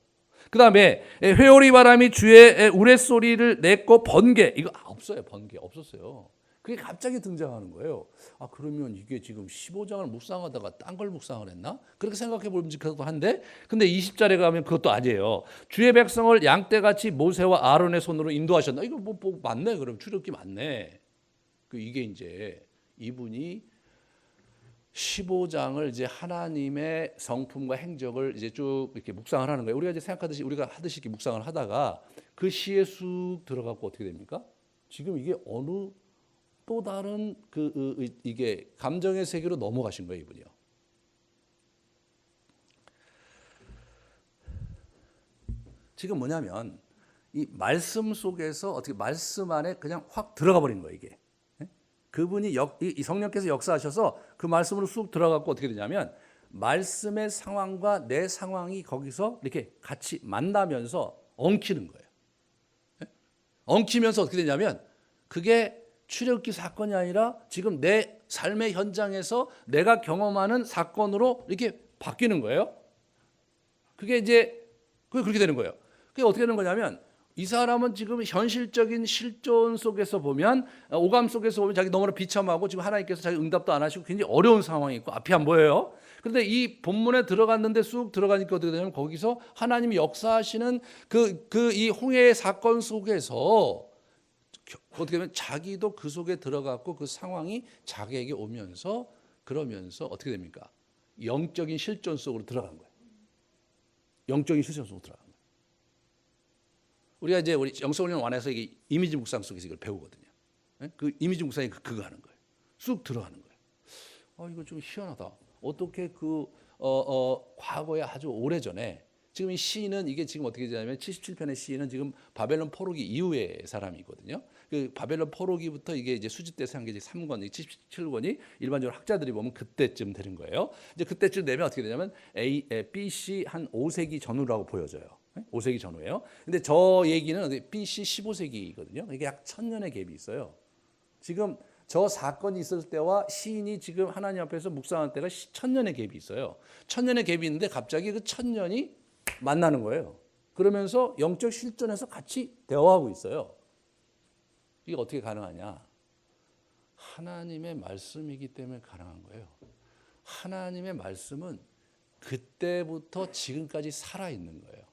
[SPEAKER 1] 그 다음에 회오리 바람이 주의 우레소리를 냈고 번개, 이거 없어요. 번개 없었어요. 그게 갑자기 등장하는 거예요. 아, 그러면 이게 지금 15장을 묵상하다가 딴 걸 묵상을 했나? 그렇게 생각해 보면 그것도 한데, 근데 20절에 가면 그것도 아니에요. 주의 백성을 양떼같이 모세와 아론의 손으로 인도하셨나? 이거 뭐 맞네. 그럼 출애굽기 맞네. 이게 이제 이분이 15장을 이제 하나님의 성품과 행적을 이제 쭉 이렇게 묵상을 하는 거예요. 우리가 이제 생각하듯이 우리가 하듯이 이렇게 묵상을 하다가 그 시에 쑥 들어가고 어떻게 됩니까? 지금 이게 어느 또 다른 이게 감정의 세계로 넘어가신 거예요, 이분이요. 지금 뭐냐면 이 말씀 속에서 어떻게 말씀 안에 그냥 확 들어가 버린 거예요, 이게. 그분이 이 성령께서 역사하셔서 그 말씀으로 쑥 들어가고 어떻게 되냐면 말씀의 상황과 내 상황이 거기서 이렇게 같이 만나면서 엉키는 거예요. 엉키면서 어떻게 되냐면 그게 출애굽기 사건이 아니라 지금 내 삶의 현장에서 내가 경험하는 사건으로 이렇게 바뀌는 거예요. 그게 이제 그렇게 되는 거예요. 그게 어떻게 되는 거냐면 이 사람은 지금 현실적인 실존 속에서 보면 오감 속에서 보면 자기 너무나 비참하고 지금 하나님께서 자기 응답도 안 하시고 굉장히 어려운 상황이 있고 앞이 안 보여요. 그런데 이 본문에 들어갔는데 쑥 들어가니까 어떻게 되냐면 거기서 하나님이 역사하시는 이 홍해의 사건 속에서 어떻게 보면 자기도 그 속에 들어갔고 그 상황이 자기에게 오면서 그러면서 어떻게 됩니까? 영적인 실존 속으로 들어간 거예요. 영적인 실존 속으로 들어간 거예요. 우리가 이제 우리 영성훈련 완에서 이게 이미지 묵상 속에서 이걸 배우거든요. 그 이미지 묵상이 그거 하는 거예요. 쑥 들어가는 거예요. 이거 좀 희한하다. 어떻게 과거에 아주 오래전에 지금 이 시인은 이게 지금 어떻게 되냐면 77편의 시인은 지금 바벨론 포로기 이후의 사람이거든요. 그 바벨론 포로기부터 이게 이제 수집돼서 한 게 3권, 77권이 일반적으로 학자들이 보면 그때쯤 되는 거예요. 이제 그때쯤 되면 어떻게 되냐면 BC 한 5세기 전후라고 보여져요. 5세기 전후예요. 근데 저 얘기는 BC 15세기거든요. 이게 약 1000년의 갭이 있어요. 지금 저 사건이 있을 때와 시인이 지금 하나님 앞에서 묵상할 때가 1000년의 갭이 있어요. 1000년의 갭이 있는데 갑자기 그 1000년이 만나는 거예요. 그러면서 영적 실존에서 같이 대화하고 있어요. 이게 어떻게 가능하냐? 하나님의 말씀이기 때문에 가능한 거예요. 하나님의 말씀은 그때부터 지금까지 살아있는 거예요.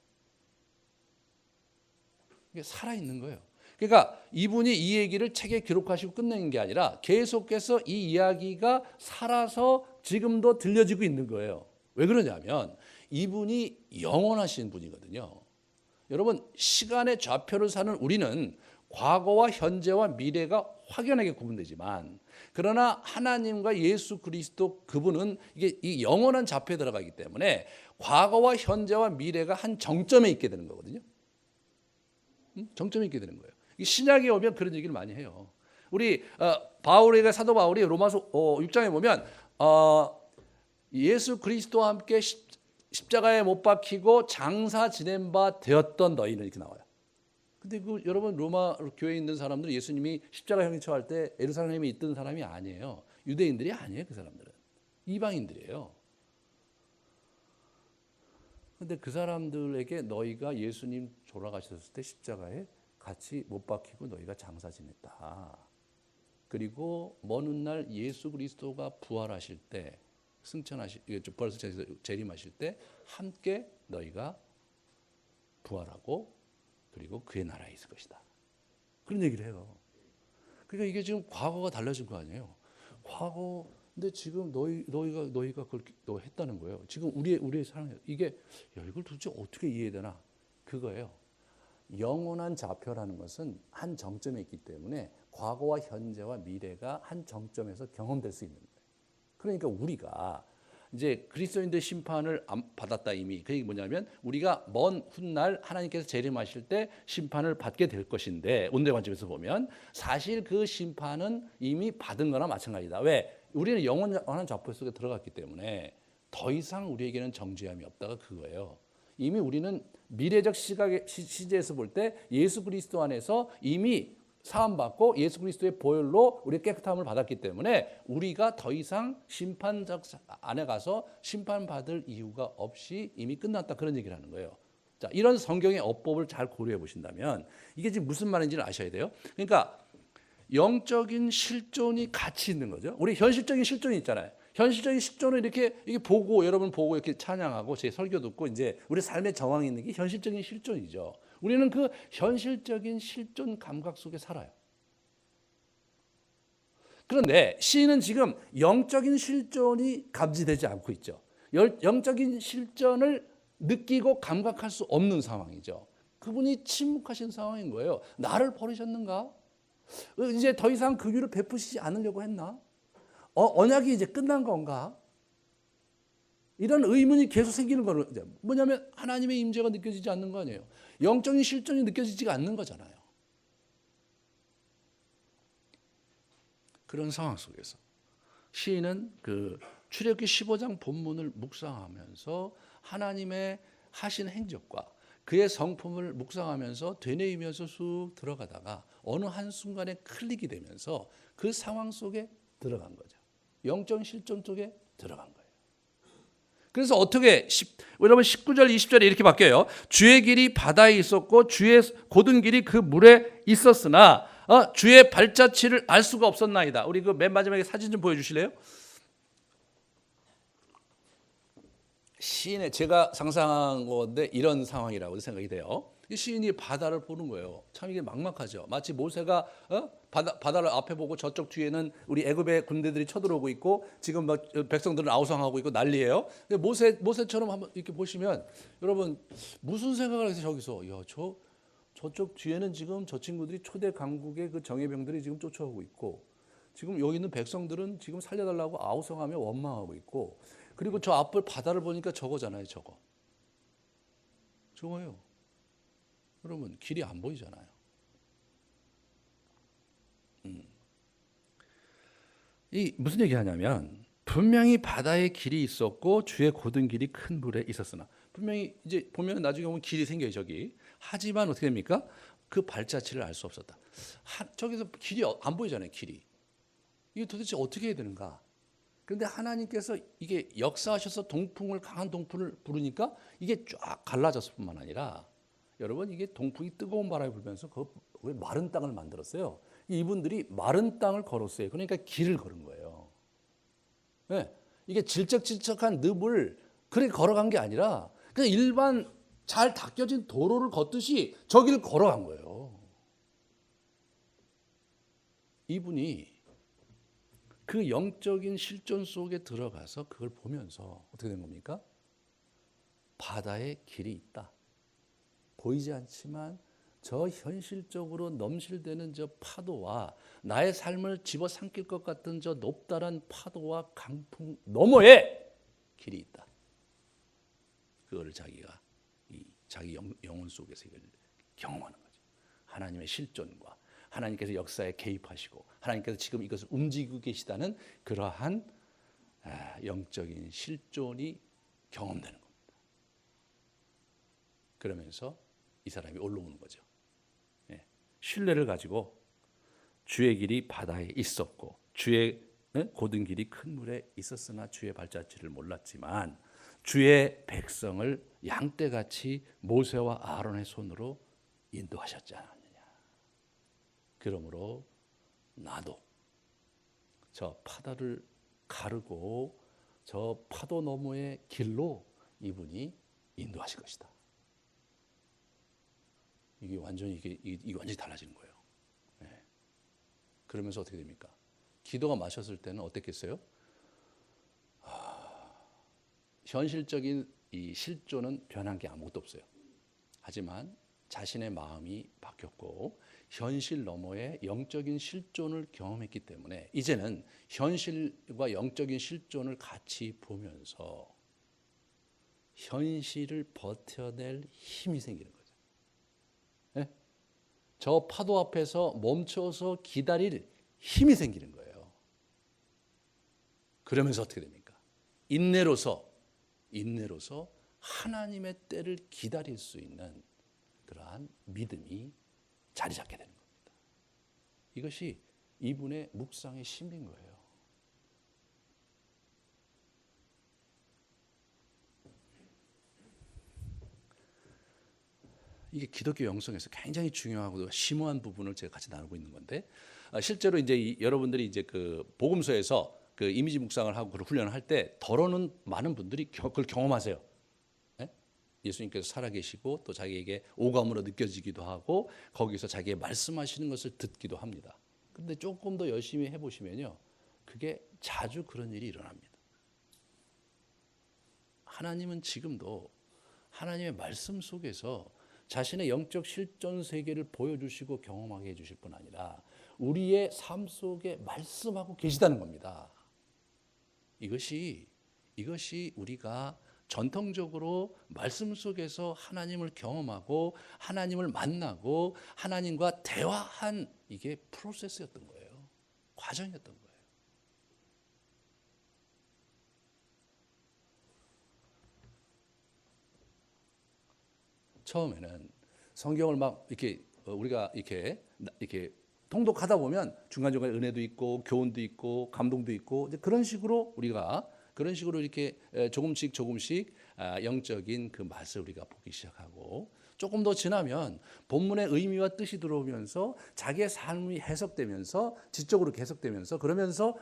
[SPEAKER 1] 이게 살아있는 거예요. 그러니까 이분이 이 얘기를 책에 기록하시고 끝내는 게 아니라 계속해서 이 이야기가 살아서 지금도 들려지고 있는 거예요. 왜 그러냐면 이분이 영원하신 분이거든요. 여러분, 시간의 좌표를 사는 우리는 과거와 현재와 미래가 확연하게 구분되지만 그러나 하나님과 예수 그리스도 그분은 이게 이 영원한 좌표에 들어가기 때문에 과거와 현재와 미래가 한 정점에 있게 되는 거거든요. 정점에 있게 되는 거예요. 신약에 오면 그런 얘기를 많이 해요. 우리 사도 바울이 로마서 6장에 보면 예수 그리스도와 함께 십자가에 못 박히고 장사 지낸 바 되었던 너희는 이렇게 나와요. 근데 여러분 로마 교회에 있는 사람들은 예수님이 십자가 형이 처할 때 예루살렘에 있던 사람이 아니에요. 유대인들이 아니에요. 그 사람들은 이방인들이에요. 근데 그 사람들에게 너희가 예수님 돌아가셨을 때 십자가에 같이 못 박히고 너희가 장사 지냈다. 그리고 먼 훗날 예수 그리스도가 부활하실 때 부활해서 재림하실 때 함께 너희가 부활하고 그리고 그의 나라에 있을 것이다. 그런 얘기를 해요. 그러니까 이게 지금 과거가 달라진 거 아니에요. 과거 근데 지금 너희가 그렇게 했다는 거예요. 지금 우리의 사랑 이게 이걸 도대체 어떻게 이해해야 되나? 그거예요. 영원한 좌표라는 것은 한 정점에 있기 때문에 과거와 현재와 미래가 한 정점에서 경험될 수 있는 거예요. 그러니까 우리가 이제 그리스도인들 심판을 받았다 이미. 그 얘기 뭐냐면 우리가 먼 훗날 하나님께서 재림하실 때 심판을 받게 될 것인데 온대 관점에서 보면 사실 그 심판은 이미 받은 거나 마찬가지다. 왜? 우리는 영원한 좌표 속에 들어갔기 때문에 더 이상 우리에게는 정죄함이 없다가 그거예요. 이미 우리는 미래적 시제에서 볼 때 예수 그리스도 안에서 이미 사함받고 예수 그리스도의 보혈로 우리의 깨끗함을 받았기 때문에 우리가 더 이상 심판적 안에 가서 심판받을 이유가 없이 이미 끝났다 그런 얘기를 하는 거예요. 자, 이런 성경의 어법을 잘 고려해 보신다면 이게 지금 무슨 말인지를 아셔야 돼요. 그러니까 영적인 실존이 같이 있는 거죠. 우리 현실적인 실존이 있잖아요. 현실적인 실존을 이렇게 보고 여러분 보고 이렇게 찬양하고 제 설교 듣고 이제 우리 삶의 정황이 있는 게 현실적인 실존이죠. 우리는 그 현실적인 실존 감각 속에 살아요. 그런데 시인은 지금 영적인 실존이 감지되지 않고 있죠. 영적인 실존을 느끼고 감각할 수 없는 상황이죠. 그분이 침묵하신 상황인 거예요. 나를 버리셨는가? 이제 더 이상 긍휼을 베푸시지 않으려고 했나? 언약이 이제 끝난 건가? 이런 의문이 계속 생기는 거는 뭐냐면 하나님의 임재가 느껴지지 않는 거 아니에요. 영적인 실존이 느껴지지가 않는 거잖아요. 그런 상황 속에서 시인은 그 출애굽기 15장 본문을 묵상하면서 하나님의 하신 행적과 그의 성품을 묵상하면서 되뇌이면서 쑥 들어가다가 어느 한순간에 클릭이 되면서 그 상황 속에 들어간 거죠. 영적 실존 속에 들어간 거예요. 그래서 어떻게 여러분 19절 20절에 이렇게 바뀌어요. 주의 길이 바다에 있었고 주의 곧은 길이 그 물에 있었으나 주의 발자취를 알 수가 없었나이다. 우리 그 맨 마지막에 사진 좀 보여주실래요? 시인의 제가 상상한 건데 이런 상황이라고 생각이 돼요. 이 시인이 바다를 보는 거예요. 참 이게 막막하죠. 마치 모세가 바다를 앞에 보고 저쪽 뒤에는 우리 애굽의 군대들이 쳐들어오고 있고 지금 막 백성들은 아우성하고 있고 난리예요. 근데 모세처럼 한번 이렇게 보시면 여러분 무슨 생각을 해서 저기서 저쪽 뒤에는 지금 저 친구들이 초대 강국의 그 정예병들이 지금 쫓아오고 있고 지금 여기 있는 백성들은 지금 살려달라고 아우성하며 원망하고 있고 그리고 저 앞을 바다를 보니까 저거잖아요. 저거예요. 여러분 길이 안 보이잖아요. 이 무슨 얘기하냐면 분명히 바다에 길이 있었고 주의 곧은 길이 큰 물에 있었으나 분명히 이제 보면 나중에 보면 길이 생겨요 저기. 하지만 어떻게 됩니까? 그 발자취를 알 수 없었다. 저기서 길이 안 보이잖아요 길이. 이게 도대체 어떻게 해야 되는가? 그런데 하나님께서 이게 역사하셔서 강한 동풍을 부르니까 이게 쫙 갈라졌을 뿐만 아니라 여러분 이게 동풍이 뜨거운 바람이 불면서 그 마른 땅을 만들었어요. 이분들이 마른 땅을 걸었어요. 그러니까 길을 걸은 거예요. 네. 이게 질척질척한 늪을 그렇게 걸어간 게 아니라 그냥 일반 잘 닦여진 도로를 걷듯이 저기를 걸어간 거예요. 이분이 그 영적인 실존 속에 들어가서 그걸 보면서 어떻게 된 겁니까? 바다에 길이 있다. 보이지 않지만 저 현실적으로 넘실대는 저 파도와 나의 삶을 집어삼킬 것 같은 저 높다란 파도와 강풍 너머에 길이 있다. 그거를 자기가 자기 영혼 속에서 이걸 경험하는 거죠. 하나님의 실존과 하나님께서 역사에 개입하시고 하나님께서 지금 이것을 움직이고 계시다는 그러한 영적인 실존이 경험되는 겁니다. 그러면서 이 사람이 올라오는 거죠. 신뢰를 가지고 주의 길이 바다에 있었고 주의 곧은 길이 큰 물에 있었으나 주의 발자취를 몰랐지만 주의 백성을 양떼같이 모세와 아론의 손으로 인도하셨지 않았느냐. 그러므로 나도 저 바다를 가르고 저 파도 너머의 길로 이분이 인도하실 것이다. 이게 완전히 달라지는 거예요. 네. 그러면서 어떻게 됩니까? 기도가 마셨을 때는 어땠겠어요? 현실적인 이 실존은 변한 게 아무것도 없어요. 하지만 자신의 마음이 바뀌었고 현실 너머의 영적인 실존을 경험했기 때문에 이제는 현실과 영적인 실존을 같이 보면서 현실을 버텨낼 힘이 생기는 거예요. 저 파도 앞에서 멈춰서 기다릴 힘이 생기는 거예요. 그러면서 어떻게 됩니까? 인내로서 하나님의 때를 기다릴 수 있는 그러한 믿음이 자리 잡게 되는 겁니다. 이것이 이분의 묵상의 심리인 거예요. 이게 기독교 영성에서 굉장히 중요하고 심오한 부분을 제가 같이 나누고 있는 건데, 실제로 이제 여러분들이 이제 그 복음서에서 그 이미지 묵상을 하고 그런 훈련을 할 때 더러는 많은 분들이 그걸 경험하세요. 예? 예수님께서 살아계시고 또 자기에게 오감으로 느껴지기도 하고 거기서 자기의 말씀하시는 것을 듣기도 합니다. 근데 조금 더 열심히 해보시면요, 그게 자주 그런 일이 일어납니다. 하나님은 지금도 하나님의 말씀 속에서 자신의 영적 실존 세계를 보여주시고 경험하게 해주실 뿐 아니라 우리의 삶 속에 말씀하고 계시다는 겁니다. 이것이 우리가 전통적으로 말씀 속에서 하나님을 경험하고 하나님을 만나고 하나님과 대화한 이게 프로세스였던 거예요. 과정이었던 거예요. 처음에는 성경을 막 이렇게 우리가 이렇게 통독하다 보면 중간중간 은혜도 있고 교훈도 있고 감동도 있고 이제 그런 식으로 이렇게 조금씩 영적인 그 맛을 우리가 보기 시작하고, 조금 더 지나면 본문의 의미와 뜻이 들어오면서 자기의 삶이 해석되면서 지적으로 개석되면서, 그러면서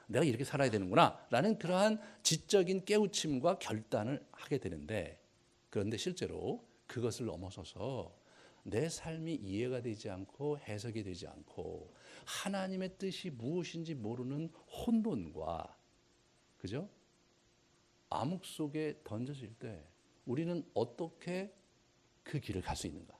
[SPEAKER 1] 내가 이렇게 살아야 되는구나 라는 그러한 지적인 깨우침과 결단을 하게 되는데, 그런데 실제로 그것을 넘어서서 내 삶이 이해가 되지 않고 해석이 되지 않고 하나님의 뜻이 무엇인지 모르는 혼돈과, 그죠? 암흑 속에 던져질 때 우리는 어떻게 그 길을 갈 수 있는가?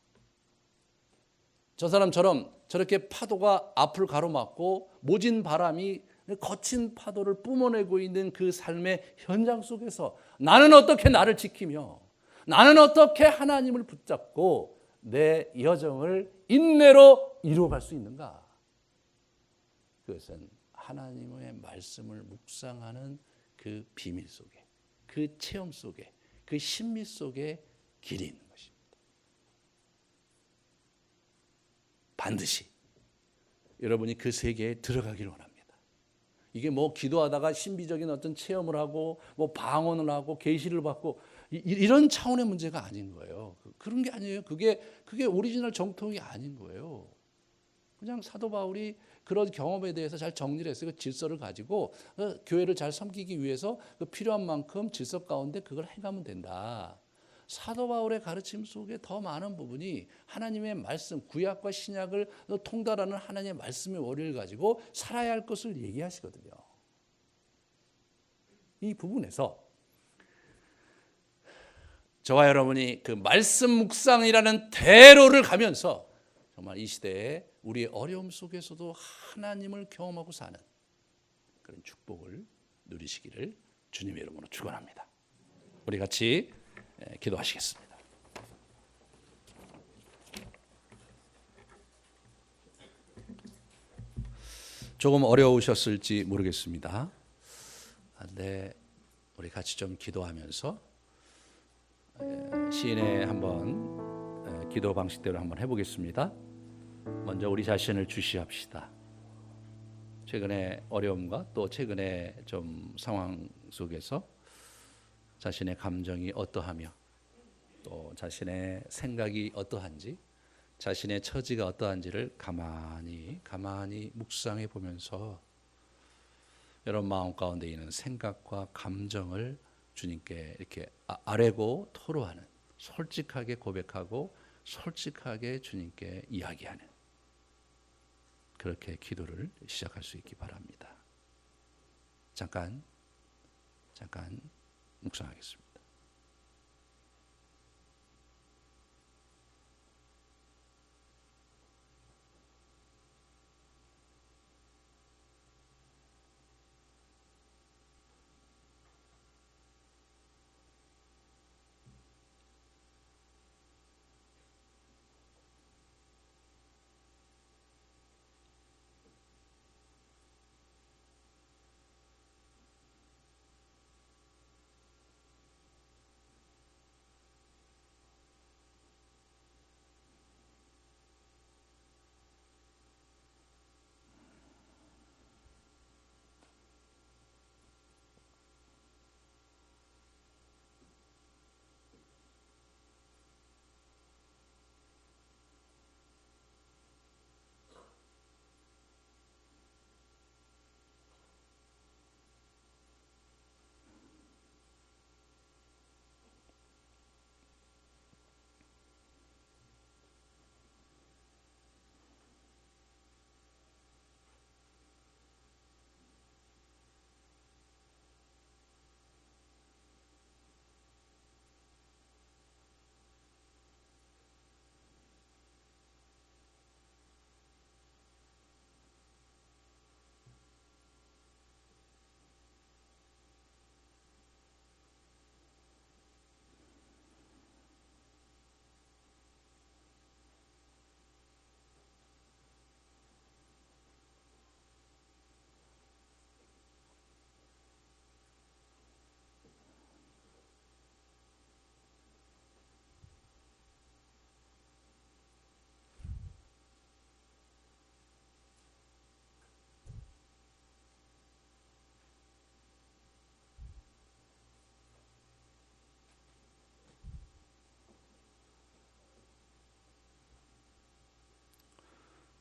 [SPEAKER 1] 저 사람처럼 저렇게 파도가 앞을 가로막고 모진 바람이 거친 파도를 뿜어내고 있는 그 삶의 현장 속에서 나는 어떻게 나를 지키며 나는 어떻게 하나님을 붙잡고 내 여정을 인내로 이루어갈 수 있는가? 그것은 하나님의 말씀을 묵상하는 그 비밀 속에, 그 체험 속에, 그 신미 속에 길이 있는 것입니다. 반드시 여러분이 그 세계에 들어가기를 원합니다. 이게 뭐 기도하다가 신비적인 어떤 체험을 하고 뭐 방언을 하고 계시를 받고 이런 차원의 문제가 아닌 거예요. 그런 게 아니에요. 그게 오리지널 정통이 아닌 거예요. 그냥 사도 바울이 그런 경험에 대해서 잘 정리를 했어요. 그 질서를 가지고 교회를 잘 섬기기 위해서 그 필요한 만큼 질서 가운데 그걸 해가면 된다. 사도 바울의 가르침 속에 더 많은 부분이 하나님의 말씀, 구약과 신약을 통달하는 하나님의 말씀의 원리를 가지고 살아야 할 것을 얘기하시거든요. 이 부분에서 저와 여러분이 그 말씀 묵상이라는 대로를 가면서 정말 이 시대에 우리의 어려움 속에서도 하나님을 경험하고 사는 그런 축복을 누리시기를 주님의 이름으로 축원합니다. 우리 같이 기도하시겠습니다. 조금 어려우셨을지 모르겠습니다. 네, 우리 같이 좀 기도하면서 시인의 한번 기도 방식대로 한번 해보겠습니다. 먼저 우리 자신을 주시합시다. 최근의 어려움과 또 최근의 좀 상황 속에서 자신의 감정이 어떠하며 또 자신의 생각이 어떠한지, 자신의 처지가 어떠한지를 가만히 묵상해 보면서 여러분 마음 가운데 있는 생각과 감정을 주님께 이렇게 아뢰고 토로하는, 솔직하게 고백하고 솔직하게 주님께 이야기하는 그렇게 기도를 시작할 수 있기 바랍니다. 잠깐 묵상하겠습니다.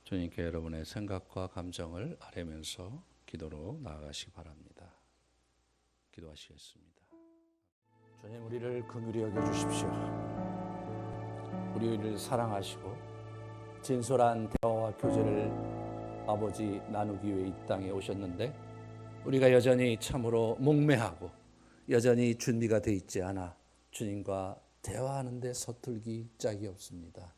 [SPEAKER 1] 주님께 여러분의 생각과 감정을 아뢰면서 기도로 나아가시기 바랍니다. 기도하시겠습니다. 주님, 우리를 긍휼히 여겨주십시오. 우리를 사랑하시고 진솔한 대화와 교제를 아버지 나누기 위해 이 땅에 오셨는데 우리가 여전히 참으로 목매하고 여전히 준비가 돼 있지 않아 주님과 대화하는 데 서툴기 짝이 없습니다.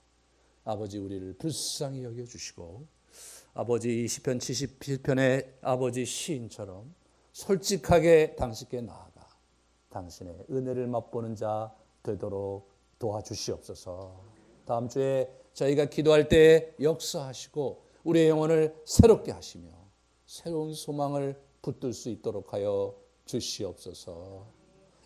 [SPEAKER 1] 아버지, 우리를 불쌍히 여겨주시고 아버지 시편 77편의 아버지 시인처럼 솔직하게 당신께 나아가 당신의 은혜를 맛보는 자 되도록 도와주시옵소서. 다음 주에 저희가 기도할 때 역사하시고 우리의 영혼을 새롭게 하시며 새로운 소망을 붙들 수 있도록 하여 주시옵소서.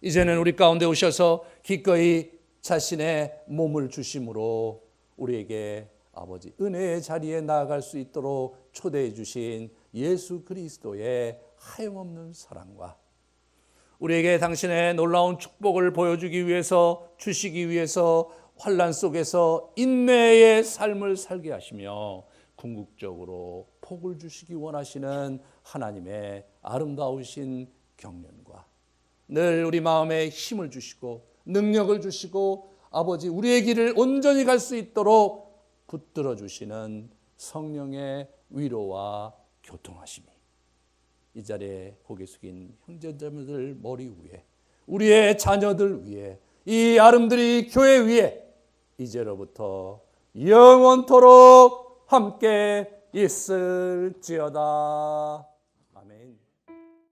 [SPEAKER 1] 이제는 우리 가운데 오셔서 기꺼이 자신의 몸을 주심으로 우리에게 아버지 은혜의 자리에 나아갈 수 있도록 초대해 주신 예수 그리스도의 하염없는 사랑과 우리에게 당신의 놀라운 축복을 보여주기 위해서 주시기 위해서 환난 속에서 인내의 삶을 살게 하시며 궁극적으로 복을 주시기 원하시는 하나님의 아름다우신 경륜과 늘 우리 마음에 힘을 주시고 능력을 주시고 아버지 우리의 길을 온전히 갈 수 있도록 붙들어 주시는 성령의 위로와 교통하심이 이 자리에 고개 숙인 형제자매들 머리 위에 우리의 자녀들 위에 이 아름드리 교회 위에 이제로부터 영원토록 함께 있을지어다.